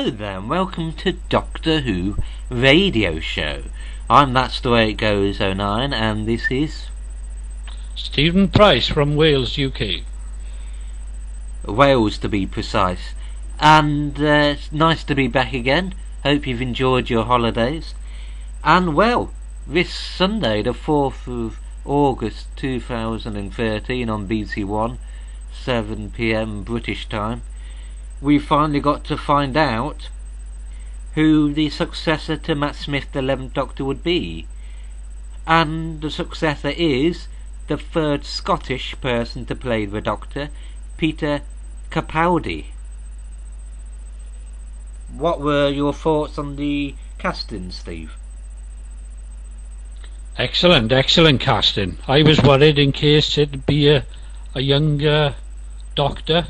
Hello there, and welcome to Doctor Who Radio Show. I'm That's The Way It Goes 09, and this is Stephen Price from Wales, UK. Wales, to be precise. And it's nice to be back again. Hope you've enjoyed your holidays. And well, this Sunday, the 4th of August 2013 on BBC One, 7 PM British time, we finally got to find out who the successor to Matt Smith, the 11th Doctor, would be. And the successor is the third Scottish person to play the Doctor, Peter Capaldi. What were your thoughts on the casting, Steve? Excellent casting. I was worried in case it'd be a younger Doctor.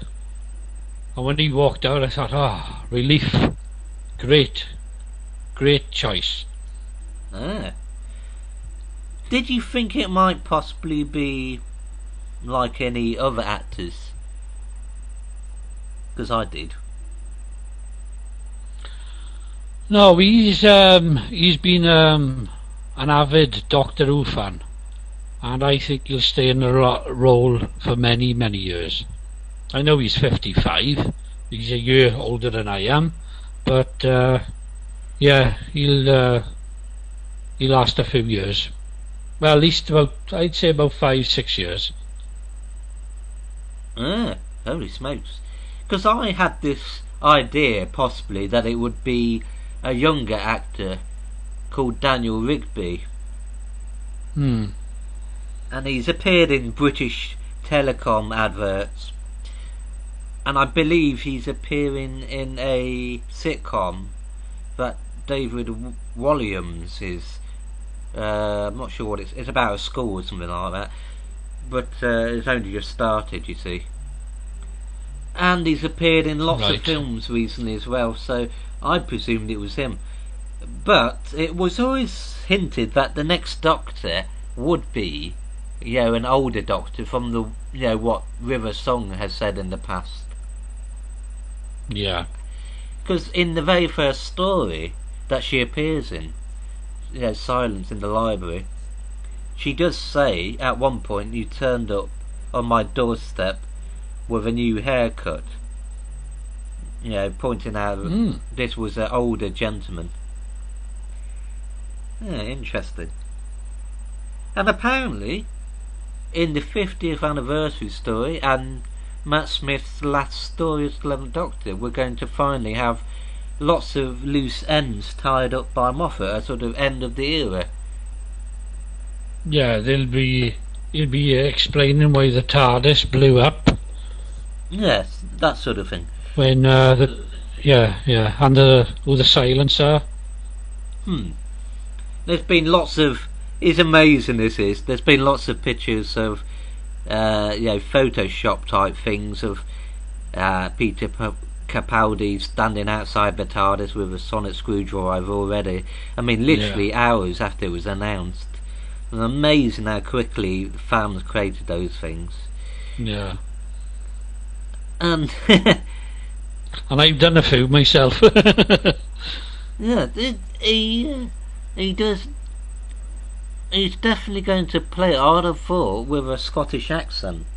And when he walked out, I thought, relief. Great choice. Did you think it might possibly be like any other actors? Because I did. No, he's been an avid Doctor Who fan, and I think he'll stay in the role for many years. I know he's 55. He's a year older than I am, but yeah, he'll last a few years. Well, at least I'd say about 5-6 years. Holy smokes! Because I had this idea possibly that it would be a younger actor called Daniel Rigby. And he's appeared in British Telecom adverts. And I believe he's appearing in a sitcom that David Walliams is. I'm not sure what it's. It's about a school or something like that. But it's only just started, you see. And he's appeared in lots of films recently as well, so I presumed it was him. But it was always hinted that the next Doctor would be, an older Doctor from the, what River Song has said in the past. Yeah. Because in the very first story that she appears in, Silence in the Library, she does say at one point, "You turned up on my doorstep with a new haircut." Pointing out that this was an older gentleman. Interesting. And apparently, in the 50th anniversary story and Matt Smith's last story as 11th Doctor, we're going to finally have lots of loose ends tied up by Moffat, a sort of end of the era. Yeah, he'll be explaining why the TARDIS blew up. Yes, that sort of thing. When and who the silencer. There's been lots of. It's amazing. This is. There's been lots of pictures of, Photoshop type things of Peter Capaldi standing outside the TARDIS with a sonic screwdriver already. I mean, literally hours after it was announced. It's amazing how quickly fans created those things. Yeah. And and I've done a few myself. Yeah, he does. He's definitely going to play, I'd have thought, with a Scottish accent.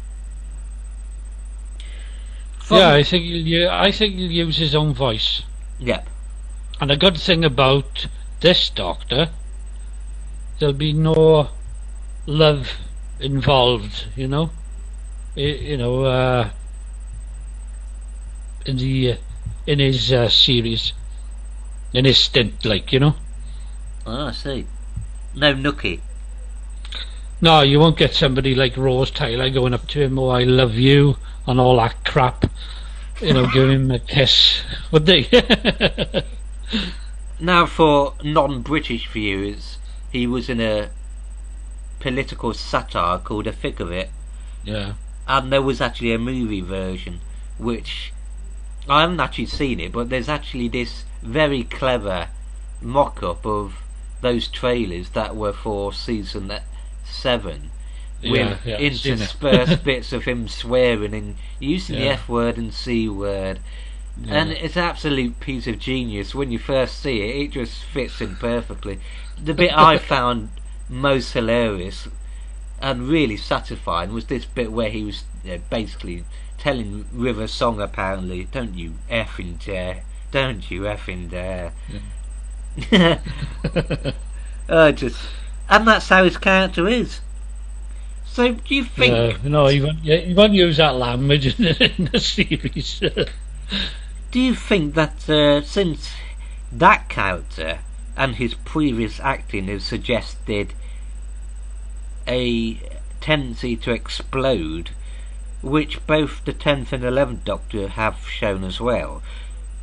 I think he'll use his own voice. Yep. And a good thing about this Doctor, there'll be no love involved. In his series, in his stint, I see. No nookie. No, you won't get somebody like Rose Tyler going up to him, "Oh, I love you," and all that crap. Giving him a kiss, would they? Now, for non-British viewers, he was in a political satire called A Thick of It. Yeah. And there was actually a movie version, which I haven't actually seen it, but there's actually this very clever mock-up of those trailers that were for season 7 with interspersed bits of him swearing and using the F word and C word And it's an absolute piece of genius. When you first see it, it just fits in perfectly. The bit I found most hilarious and really satisfying was this bit where he was basically telling River Song, apparently, don't you effing dare, don't you effing dare. Yeah. And that's how his character is. So do you think... no, he won't use that language in the series. Do you think that since that character and his previous acting has suggested a tendency to explode, which both the 10th and 11th Doctor have shown as well,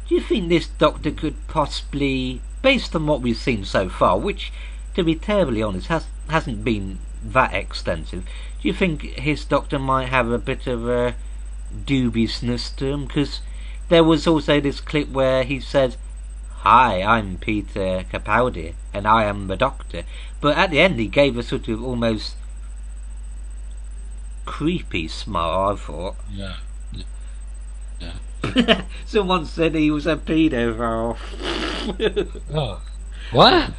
do you think this Doctor could possibly, based on what we've seen so far, which, to be terribly honest, hasn't been that extensive, do you think his Doctor might have a bit of a dubiousness to him? Because there was also this clip where he said, "Hi, I'm Peter Capaldi, and I am the Doctor." But at the end he gave a sort of almost creepy smile, I thought. Yeah. Someone said he was a paedophile. Oh. What?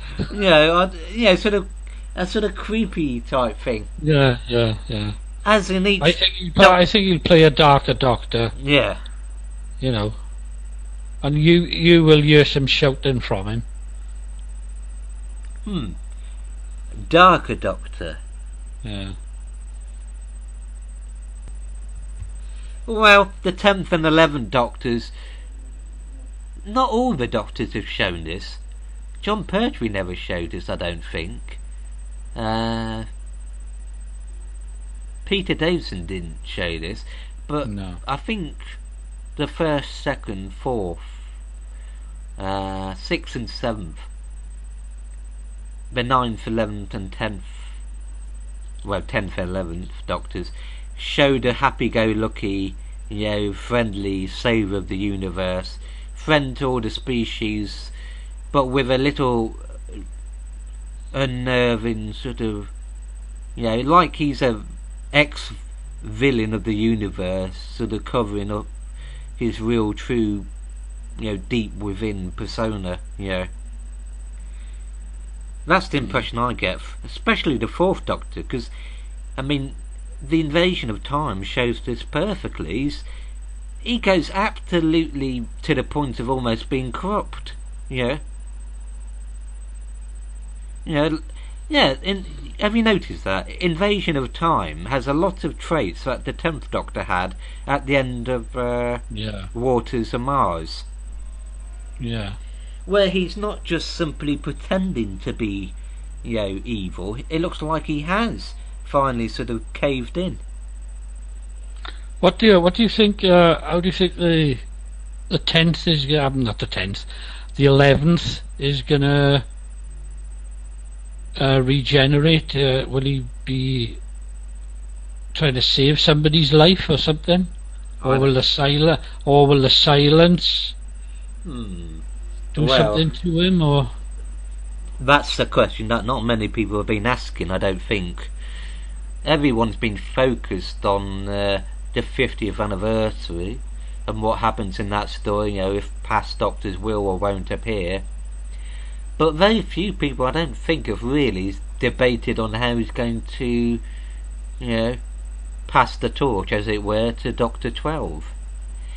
Sort of a sort of creepy type thing. Yeah. As in each... I think he'll play a darker Doctor. Yeah. You know. And you will hear some shouting from him. Darker Doctor. Yeah. Well, the 10th and 11th Doctors, not all the Doctors have shown this. John Pertwee never showed this, I don't think. Peter Davison didn't show this, but no. I think the 1st, 2nd, 4th, 6th and 7th, the 9th, 11th and 10th, well, 10th and 11th Doctors showed a happy-go-lucky, friendly savior of the universe, friend to all the species, but with a little unnerving sort of, like he's a ex-villain of the universe, sort of covering up his real, true, deep within persona. That's the impression I get, especially the 4th Doctor, because, I mean, the Invasion of Time shows this perfectly. He goes absolutely to the point of almost being corrupt. Have you noticed that Invasion of Time has a lot of traits that the 10th Doctor had at the end of Waters and Mars? Yeah. Where he's not just simply pretending to be, evil. It looks like he has finally sort of caved in. What do you think? How do you think the 10th is not the 10th, the 11th is gonna regenerate? Will he be trying to save somebody's life or something, or will the silence do something to him? Or that's the question that not many people have been asking. I don't think. Everyone's been focused on the 50th anniversary and what happens in that story, if past Doctors will or won't appear. But very few people, I don't think, have really debated on how he's going to, pass the torch, as it were, to Doctor 12.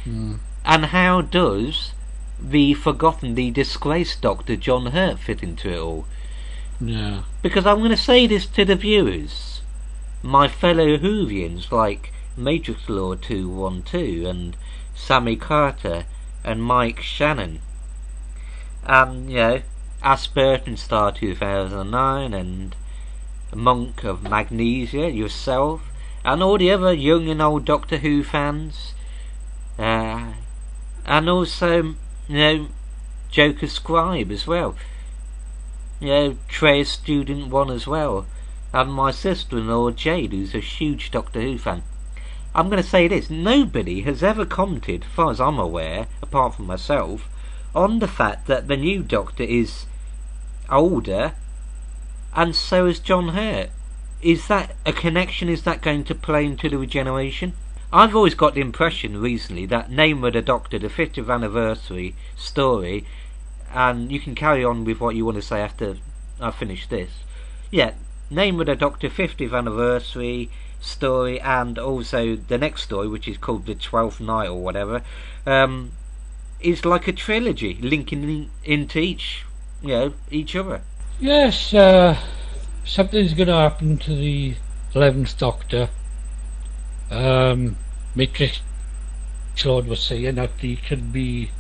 And how does the forgotten, the disgraced Doctor John Hurt fit into it all? Yeah. Because I'm going to say this to the viewers. My fellow Whovians like Matrix Lord 212 and Sammy Carter and Mike Shannon, Asperton Star 2009 and Monk of Magnesia, yourself, and all the other young and old Doctor Who fans, and also Joker Scribe as well, Trey Student 1 as well, and my sister-in-law Jade, who's a huge Doctor Who fan. I'm going to say this: nobody has ever commented, as far as I'm aware, apart from myself, on the fact that the new Doctor is older, and so is John Hurt. Is that a connection? Is that going to play into the regeneration? I've always got the impression recently that Name of the Doctor, the 50th anniversary story, and you can carry on with what you want to say after I finish this. Yeah, Name of the Doctor 50th anniversary story, and also the next story, which is called The 12th Night or whatever, is like a trilogy, linking into each other. Yes, something's going to happen to the 11th Doctor. Matrix Lord was saying that he could be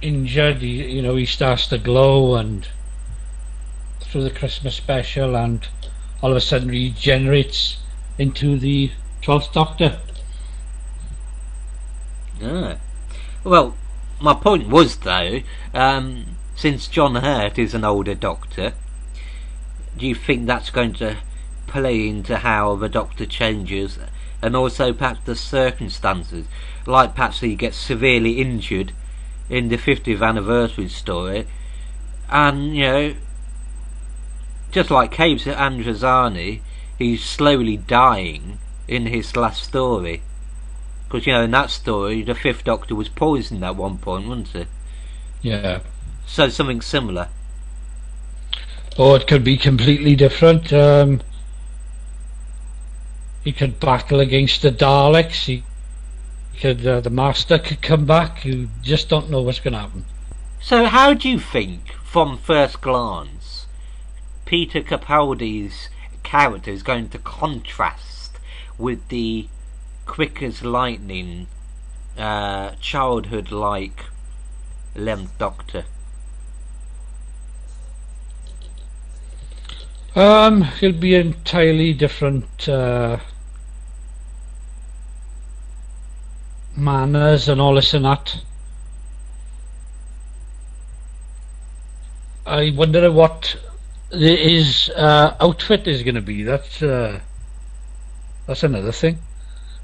injured. He starts to glow and through the Christmas special, and all of a sudden regenerates into the 12th Doctor. Ah. Well, my point was though, since John Hurt is an older Doctor, do you think that's going to play into how the Doctor changes, and also perhaps the circumstances, like perhaps he gets severely injured in the 50th anniversary story, and just like Caves Androzani, he's slowly dying in his last story, because in that story the 5th Doctor was poisoned at one point, wasn't he? Yeah. So something similar. Or it could be completely different. He could battle against the Daleks. He could, the Master could come back. You just don't know what's going to happen. So how do you think, from first glance, Peter Capaldi's character is going to contrast with the quick as lightning, childhood-like 11th Doctor? He'll be entirely different manners and all this and that. I wonder what his outfit is going to be. That's another thing.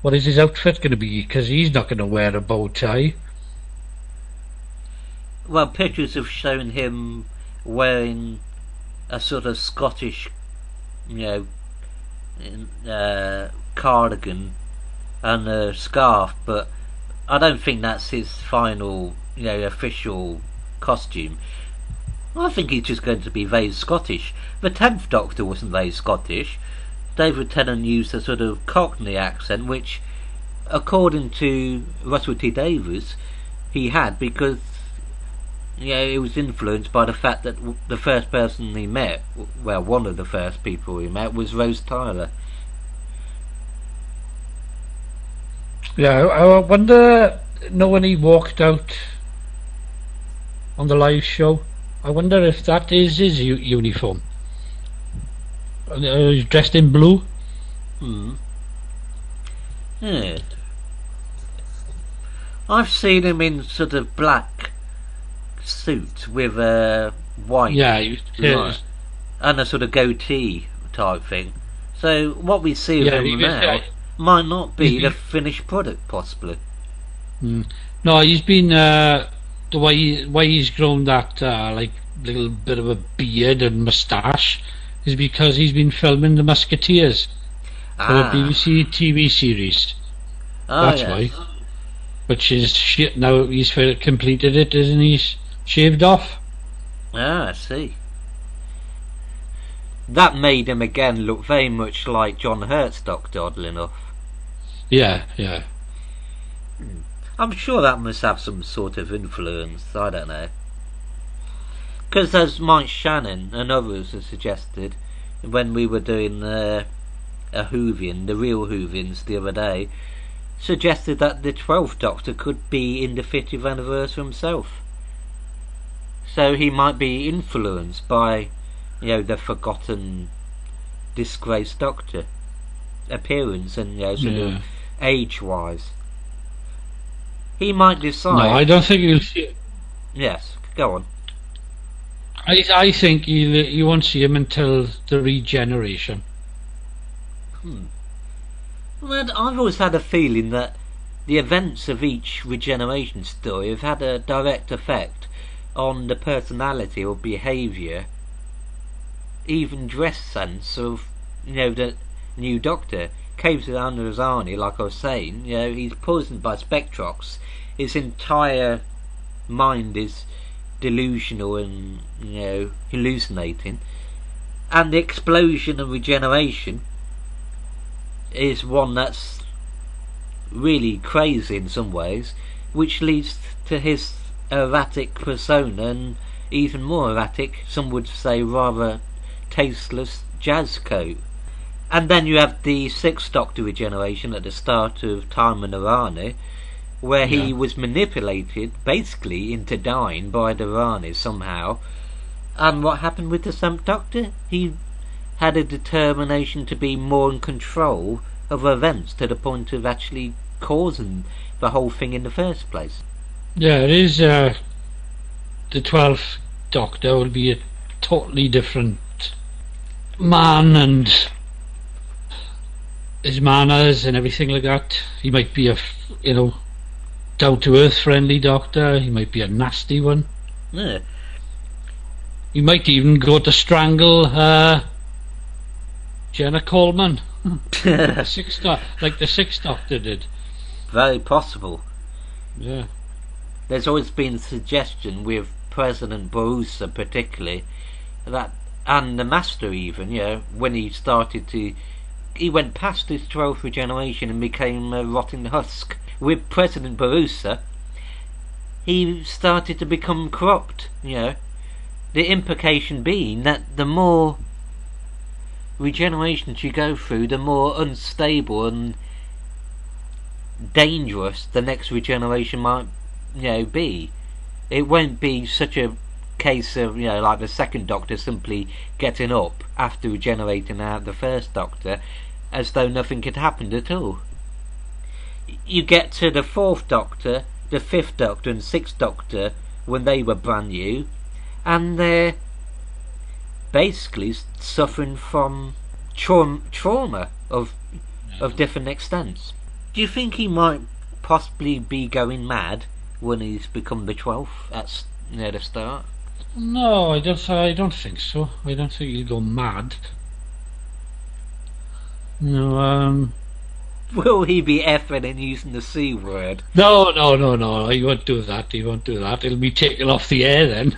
What is his outfit going to be? Because he's not going to wear a bow tie. Well, pictures have shown him wearing a sort of Scottish, cardigan and a scarf, but I don't think that's his final, official costume. I think he's just going to be very Scottish. The 10th Doctor wasn't very Scottish. David Tennant used a sort of Cockney accent, which, according to Russell T Davies, he had because it was influenced by the fact that the first person he met, well, one of the first people he met, was Rose Tyler. Yeah, I wonder, when he walked out on the live show, I wonder if that is his uniform. He's dressed in blue. Yeah. I've seen him in sort of black suit with a white and a sort of goatee type thing. So what we see of him now might not be the finished product, possibly. No, he's been the way he's grown that like little bit of a beard and moustache is because he's been filming The Musketeers for the BBC TV series. That's why. Which is shit. Now he's completed it, isn't he? Shaved off. I see. That made him again look very much like John Hurt's Doctor, oddly enough. Yeah. I'm sure that must have some sort of influence, I don't know. Because as Mike Shannon and others have suggested, when we were doing a Whovian, the real Whovians the other day, suggested that the 12th Doctor could be in the 50th anniversary himself. So he might be influenced by, the forgotten, disgraced Doctor appearance and sort of age-wise. He might decide. No, I don't think he'll see it. Yes, go on. I think you won't see him until the regeneration. Well, I've always had a feeling that the events of each regeneration story have had a direct effect on the personality or behaviour, even dress sense of the new Doctor. Kayvan Razani, like I was saying, he's poisoned by Spectrox. His entire mind is delusional and, hallucinating. And the explosion of regeneration is one that's really crazy in some ways, which leads to his erratic persona and even more erratic, some would say rather tasteless, jazz coat. And then you have the Sixth Doctor regeneration at the start of Time and Arani, where he was manipulated basically into dying by the Ranis somehow. And what happened with the Seventh Doctor? He had a determination to be more in control of events to the point of actually causing the whole thing in the first place. Yeah, it is. The 12th Doctor will be a totally different man, and his manners and everything like that. He might be a, down-to-earth friendly Doctor. He might be a nasty one. Yeah. He might even go to strangle Jenna Coleman. Like the Sixth Doctor did. Very possible. Yeah. There's always been suggestion with President Borusa particularly, that, and the Master even, when he started to, he went past his 12th regeneration and became a rotten husk. With President Borusa, he started to become corrupt, The implication being that the more regenerations you go through, the more unstable and dangerous the next regeneration might, be. It won't be such a case of, like the Second Doctor simply getting up after regenerating out the First Doctor, as though nothing had happened at all. You get to the Fourth Doctor, the Fifth Doctor and Sixth Doctor when they were brand new, and they're basically suffering from trauma of different extents. Do you think he might possibly be going mad when he's become the 12th at the start? No, I don't think so. I don't think he'll go mad. No, Will he be effing and using the C word? No, he won't do that. He'll be taken off the air then.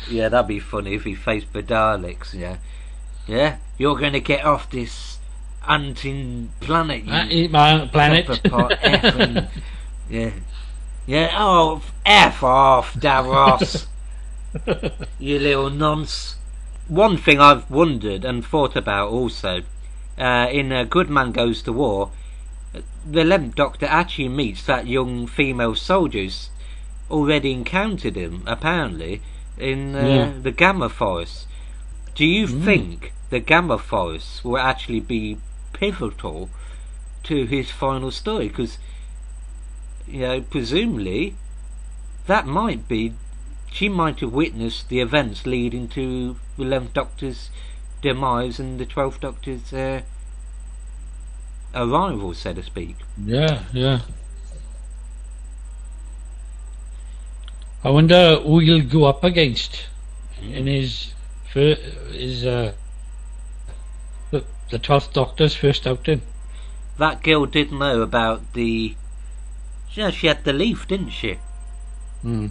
Yeah, that'd be funny if he faced the Daleks, Yeah, you're going to get off this hunting planet, eat my planet. Effing, oh, F off, Davros. You little nonce. One thing I've wondered and thought about also, in Good Man Goes to War, the 11th Doctor actually meets that young female soldier who's already encountered him, apparently, in the Gamma Forest. Do you think the Gamma Forest will actually be pivotal to his final story? Because, presumably, that might be, she might have witnessed the events leading to the 11th Doctor's demise and the 12th Doctor's arrival, so to speak. Yeah. I wonder who he'll go up against in the 12th Doctor's first outing. That girl did know about the... she had the leaf, didn't she? So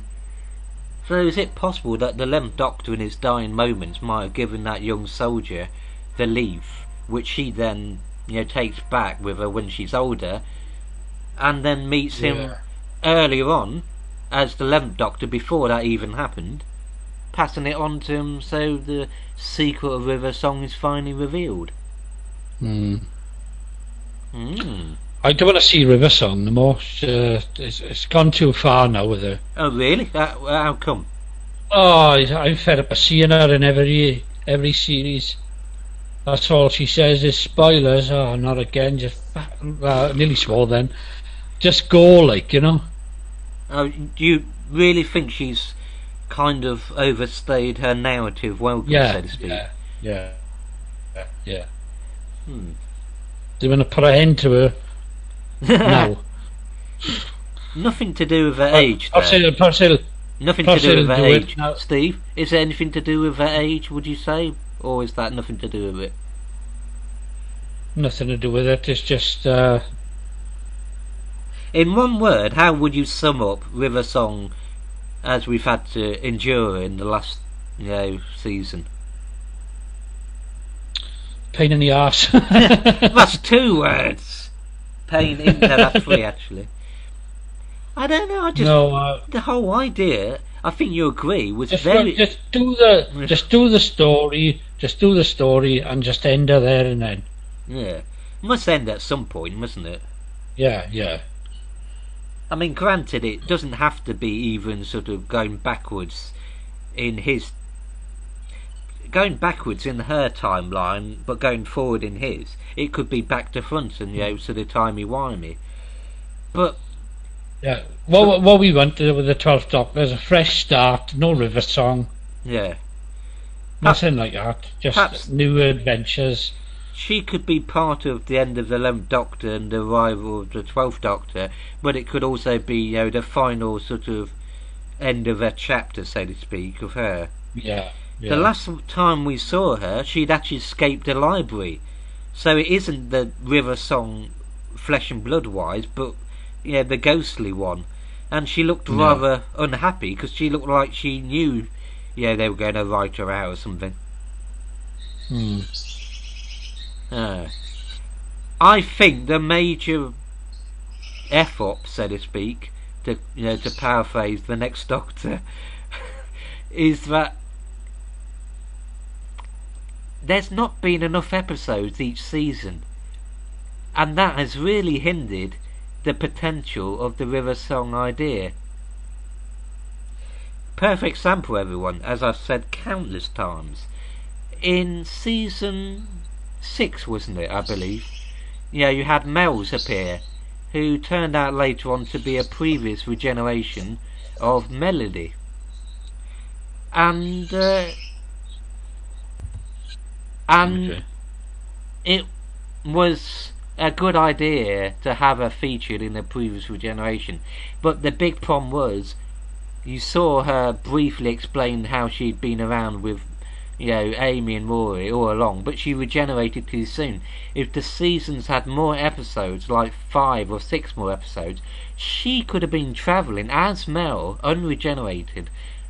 is it possible that the 11th Doctor in his dying moments might have given that young soldier the leaf, which she then takes back with her when she's older, and then meets him earlier on as the 11th Doctor before that even happened, passing it on to him so the secret of River Song is finally revealed. I don't want to see River Song no more. It's gone too far now with her. Oh really? How come? Oh, I'm fed up of seeing her in every series. That's all she says is spoilers. Oh, not again. Just nearly swore then. Just go, Do you really think she's kind of overstayed her narrative welcome, so to speak? Yeah. They want to put an end to her now. Nothing to do with her age, though. Nothing to do with her age. Steve, is there anything to do with her age, would you say? Or is that nothing to do with it? Nothing to do with it. It's just. In one word, how would you sum up River Song as we've had to endure in the last, season? Pain in the arse. That's 2 words. Pain in. No, that's 3 actually. I don't know. The whole idea. I think you agree was just do the story. Just do the story and just end her there and then. Yeah, must end at some point, mustn't it? Yeah. I mean, granted, it doesn't have to be even sort of going backwards in her timeline, but going forward in his. It could be back to front and sort of timey-wimey. But yeah, what we wanted with the 12th Doctor is a fresh start, no River Song. Yeah, nothing like that. Just new adventures. She could be part of the end of the 11th Doctor and the arrival of the 12th Doctor, but it could also be, the final sort of end of a chapter, so to speak, of her. Yeah. The last time we saw her, she'd actually escaped the library, so it isn't the River Song flesh and blood wise, but the ghostly one. And she looked rather unhappy because she looked like she knew, they were going to write her out or something. I think the major F-up, so to speak, to paraphrase the next Doctor, is that there's not been enough episodes each season, and that has really hindered the potential of the River Song idea. Perfect example, everyone, as I've said countless times. In season 6, wasn't it, I believe? You had Mel's appear, who turned out later on to be a previous regeneration of Melody. And it was a good idea to have her featured in the previous regeneration, but the big problem was you saw her briefly explain how she'd been around with Amy and Rory all along, but she regenerated too soon. If the seasons had more episodes, like 5 or 6 more episodes, she could have been travelling as Mel, unregenerated,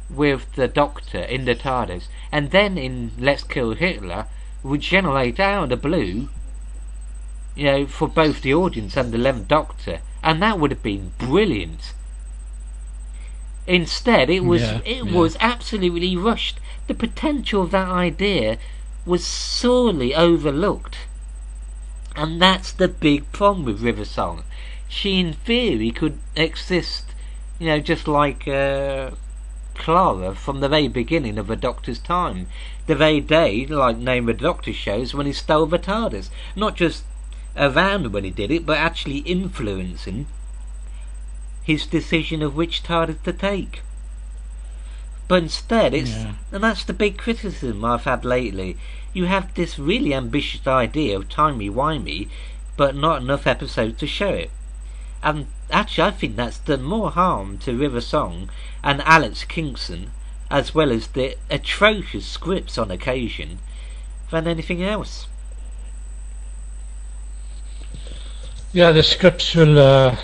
with the Doctor in the TARDIS, and then in Let's Kill Hitler regenerate out of the blue, for both the audience and the 11th Doctor, and that would have been brilliant. Instead, it was absolutely rushed. The potential of that idea was sorely overlooked, and that's the big problem with River Song. She, in theory, could exist, just like Clara from the very beginning of the Doctor's time, the very day, like Name of the Doctor shows, when he stole the TARDIS, not just around when he did it, but actually influencing his decision of which TARDIS to take. But instead, and that's the big criticism I've had lately, you have this really ambitious idea of timey-wimey, but not enough episodes to show it. And actually, I think that's done more harm to River Song and Alex Kingston, as well as the atrocious scripts on occasion, than anything else. Yeah, the scripts will...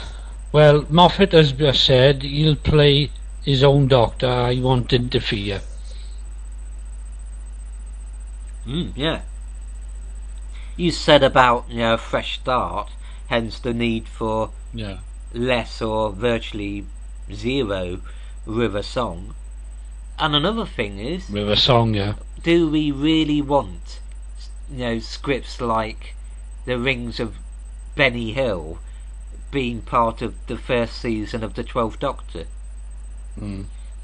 well, Moffat has said he'll play his own Doctor. He won't interfere. Yeah. You said about a fresh start, hence the need for less or virtually zero River Song. And another thing is River Song, do we really want scripts like The Rings of Benny Hill being part of the first season of the 12th Doctor?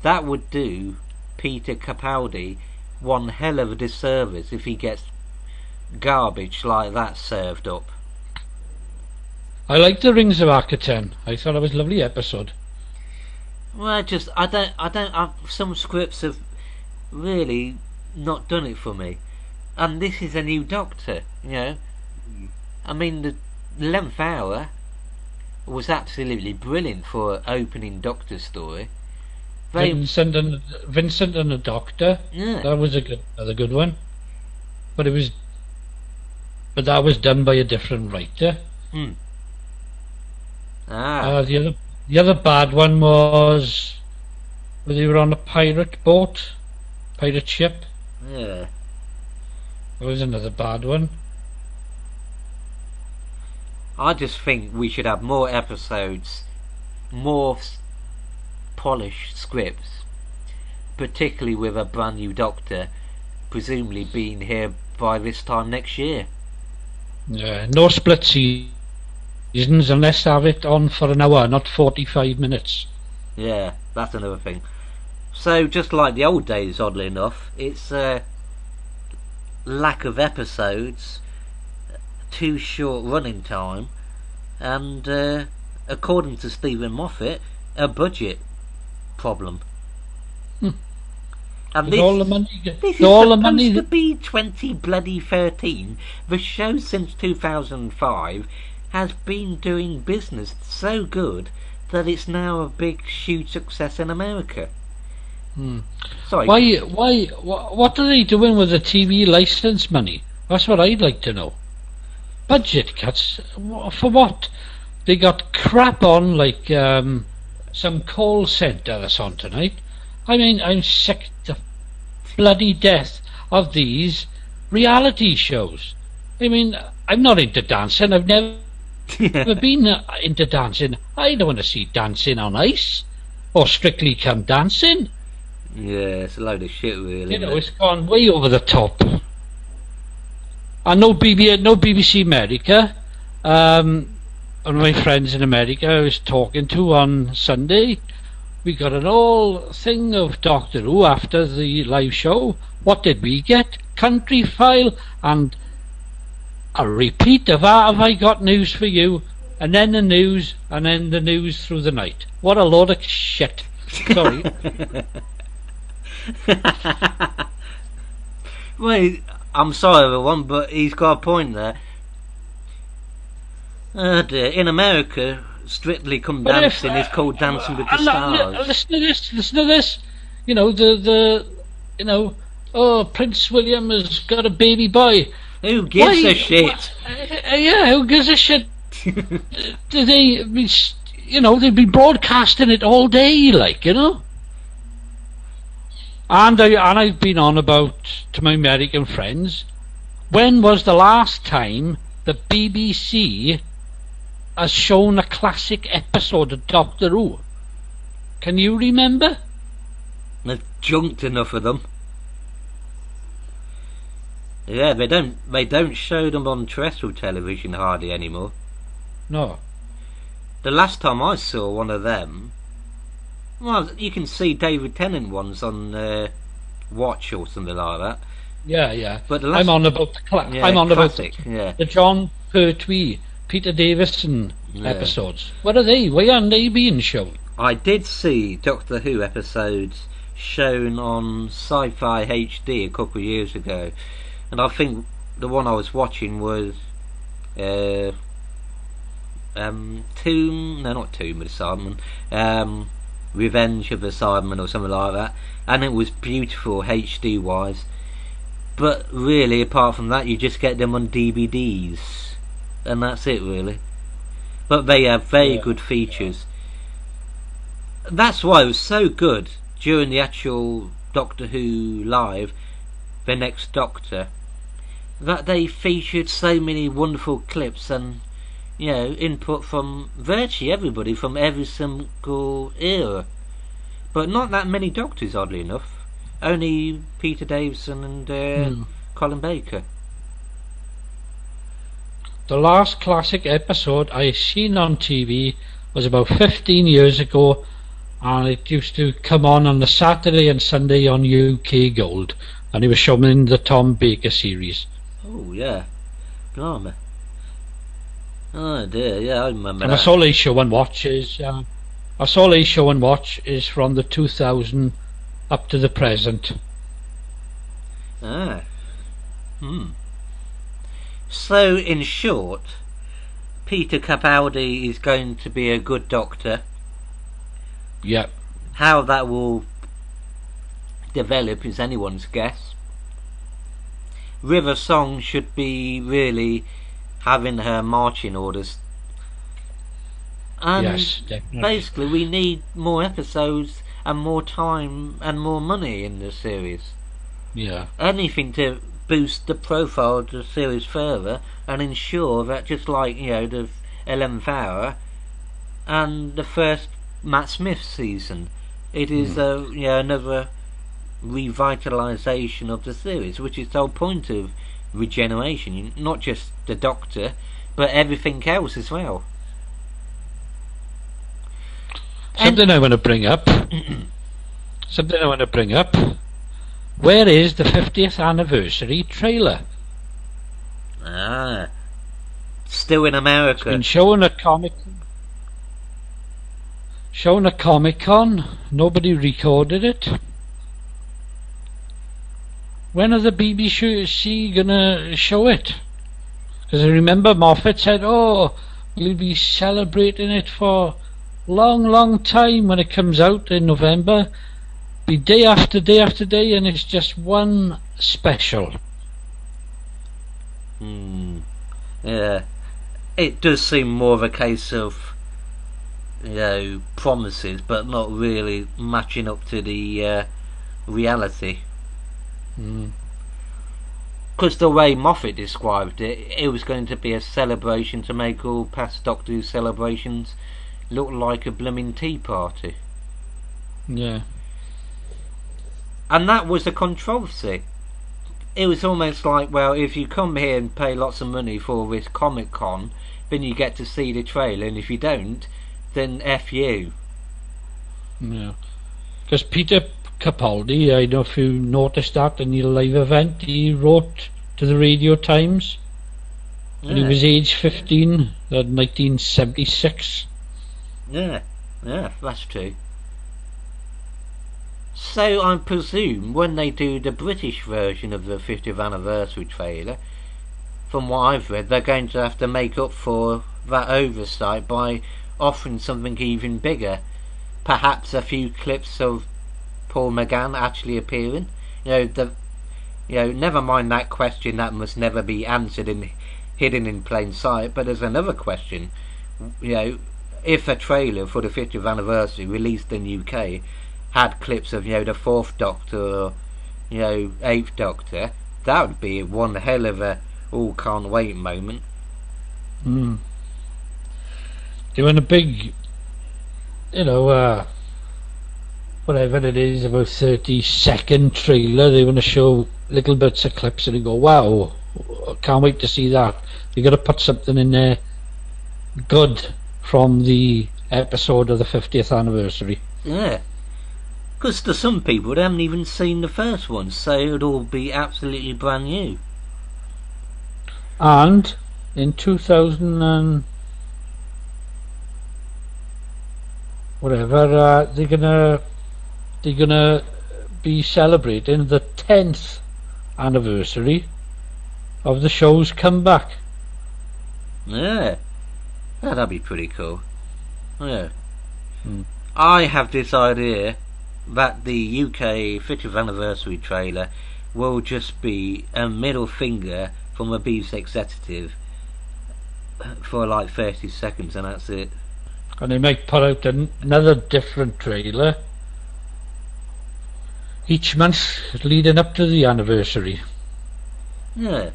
That would do Peter Capaldi one hell of a disservice if he gets garbage like that served up. I liked The Rings of Akaten. I thought it was a lovely episode. Well, some scripts have really not done it for me, and this is a new Doctor. I mean, the 11th Hour was absolutely brilliant for an opening Doctor story. Vincent and the Doctor. Yeah. That was another good one. But it was but that was done by a different writer. The other bad one was when they were on a pirate ship. Yeah. That was another bad one. I just think we should have more episodes, more polished scripts, particularly with a brand new Doctor, presumably being here by this time next year. Yeah, no split seasons unless they have it on for an hour, not 45 minutes. Yeah, that's another thing. So, just like the old days, oddly enough, it's lack of episodes, too short running time, and according to Stephen Moffat, a budget problem. And this, all the money, this is supposed to be 2013. The show since 2005 has been doing business so good that it's now a big, huge success in America. Sorry. What are they doing with the TV license money? That's what I'd like to know. Budget cuts for what? They got crap on like some call centre that's on tonight. I mean, I'm sick to bloody death of these reality shows. I mean, I'm not into dancing. I've never been into dancing. I don't want to see Dancing on Ice or Strictly Come Dancing. Yeah, it's a load of shit, really. You know, it's gone way over the top. And no BBC America. One of my friends in America I was talking to on Sunday, we got an whole thing of Doctor Who after the live show. What did we get? Country File and a repeat of Have I Got News for You, and then the news, and then the news through the night. What a load of shit. Sorry. Well, I'm sorry everyone, but he's got a point there. Oh dear. In America, Strictly Come Dancing is called Dancing with the Stars. Listen to this. You know, Prince William has got a baby boy. Who gives a shit? Yeah, who gives a shit? They'd be broadcasting it all day, like, you know. And I've been on about to my American friends, when was the last time the BBC has shown a classic episode of Doctor Who? Can you remember? They've junked enough of them. Yeah, they don't show them on terrestrial television hardly anymore. No. The last time I saw one of them, well, you can see David Tennant ones on Watch or something like that. Yeah. But I'm on about the classic, the John Pertwee, Peter Davison episodes. What are they? Why aren't they being shown? I did see Doctor Who episodes shown on Sci-Fi HD a couple of years ago, and I think the one I was watching was Tomb of the Cybermen, Revenge of the Cybermen or something like that, and it was beautiful HD wise, but really apart from that you just get them on DVDs and that's it really. But they have very good features. That's why it was so good during the actual Doctor Who live, The Next Doctor, that they featured so many wonderful clips and input from virtually everybody from every single era. But not that many Doctors, oddly enough. Only Peter Davison and Colin Baker. The last classic episode I seen on TV was about 15 years ago, and it used to come on the Saturday and Sunday on UK Gold, and it was showing the Tom Baker series. Oh yeah, blimey. Oh dear, yeah, I remember and that. That's all they show and watch is from the 2000 up to the present. So in short, Peter Capaldi is going to be a good Doctor. Yep. How that will develop is anyone's guess. River Song should be really having her marching orders. And yes, definitely. basically we need more episodes and more time and more money in the series. Yeah. Anything to boost the profile of the series further and ensure that, just like, the 11th Hour and the first Matt Smith season, it is another revitalisation of the series, which is the whole point of regeneration, not just the Doctor but everything else as well. Something I want to bring up. Where is the 50th anniversary trailer? Still in America. It's been shown at Comic-Con. Nobody recorded it. When are the BBC gonna show it? Because I remember Moffat said, we'll be celebrating it for long time when it comes out in November. Be day after day after day, and it's just one special. Yeah, it does seem more of a case of promises, but not really matching up to the reality. Because the way Moffat described it, it was going to be a celebration to make all past Doctor Who celebrations look like a blooming tea party. Yeah. And that was the controversy. It was almost like, well, if you come here and pay lots of money for this Comic-Con, then you get to see the trailer, and if you don't, then F you. Yeah. Because Peter Capaldi, I don't know if you noticed that in the live event, he wrote to the Radio Times, and he was age 15, 1976. Yeah, that's true. So I presume when they do the British version of the 50th anniversary trailer, from what I've read, they're going to have to make up for that oversight by offering something even bigger. Perhaps a few clips of Paul McGann actually appearing. Never mind that question that must never be answered and hidden in plain sight, but there's another question. If a trailer for the 50th anniversary released in UK had clips of the 4th Doctor or 8th Doctor, that would be one hell of a all can't wait moment. Doing a big whatever it is, about 30-second trailer, they want to show little bits of clips and you go, wow, can't wait to see that. You got to put something in there good from the episode of the 50th anniversary. Yeah, because to some people they haven't even seen the first one, so it would all be absolutely brand new. And in 2000 and whatever, they're gonna be celebrating the 10th anniversary of the show's comeback. Yeah, that'd be pretty cool. Yeah. I have this idea that the UK 50th anniversary trailer will just be a middle finger from a BBC executive for like 30 seconds, and that's it. And they might put out another different trailer each month leading up to the anniversary. Yeah,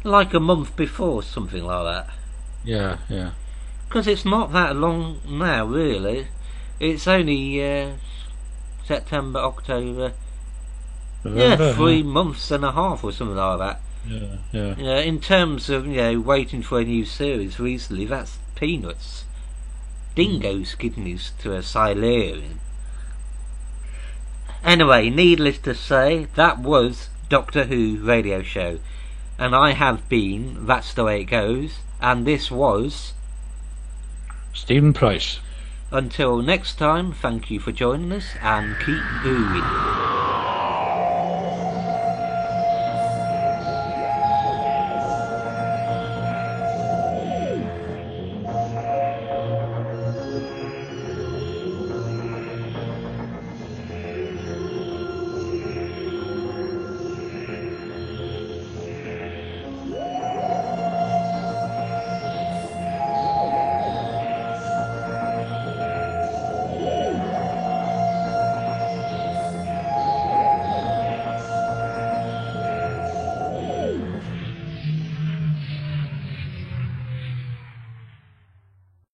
like a month before, something like that. Yeah. Because it's not that long now, really. It's only September, October. November, 3 months and a half or something like that. Yeah. In terms of waiting for a new series recently, that's peanuts. Dingo's kidneys to a Silurian. Anyway, needless to say, that was Doctor Who Radio Show, and I have been That's the Way It Goes, and this was Stephen Price. Until next time, thank you for joining us, and keep Whoing.